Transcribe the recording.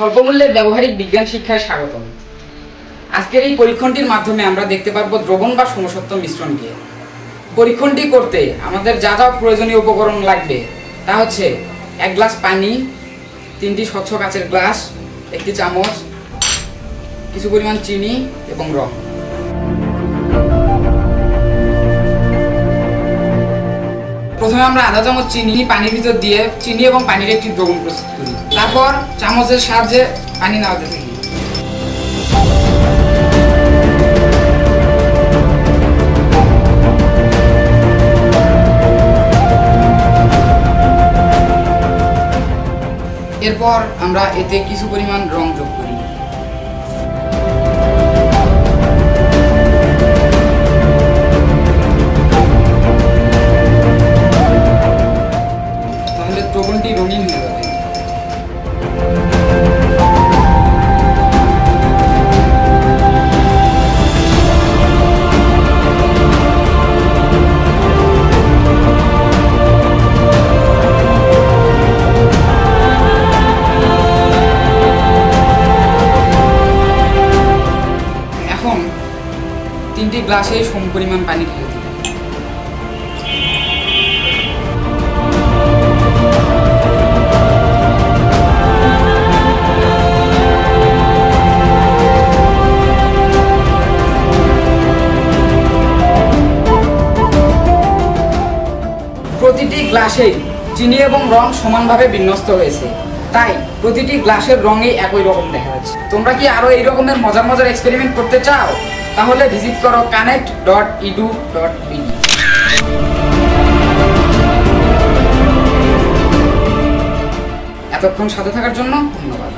স্বল্পমূল্যে ব্যবহারিক বিজ্ঞান শিক্ষায় স্বাগতম। আজকের এই পরীক্ষণটির মাধ্যমে আমরা দেখতে পারবো দ্রবণ বা সমসত্ব মিশ্রণকে। পরীক্ষণটি করতে আমাদের যা যা প্রয়োজনীয় উপকরণ লাগবে তা হচ্ছে 1 গ্লাস পানি, 3টি স্বচ্ছ কাচের গ্লাস, 1টি চামচ, কিছু পরিমাণ চিনি এবং রং। প্রথমে আমরা আধা চামচ চিনি পানির ভিতর দিয়ে চিনি এবং পানির একটি দ্রবণ প্রস্তুত করি। তারপর চামচের সাহায্যে পানি নাড়াতে থাকি। এরপর আমরা এতে কিছু পরিমাণ রং যোগ করি। তাহলে দ্রবণটি রঙিন হয়ে যাবে। এখন 3টি গ্লাসে সমপরিমাণ পানি ঢেলে দিই। প্রতিটি গ্লাসেই চিনি এবং রং সমানভাবে বিন্যস্ত হয়েছে, তাই প্রতিটি গ্লাসের রঙে একই রকম দেখা যাচ্ছে। তোমরা কি আরো এই রকমের মজার মজার এক্সপেরিমেন্ট করতে চাও? তাহলে ভিজিট করো connect.edu.bd। এতক্ষণ সাথে থাকার জন্য ধন্যবাদ।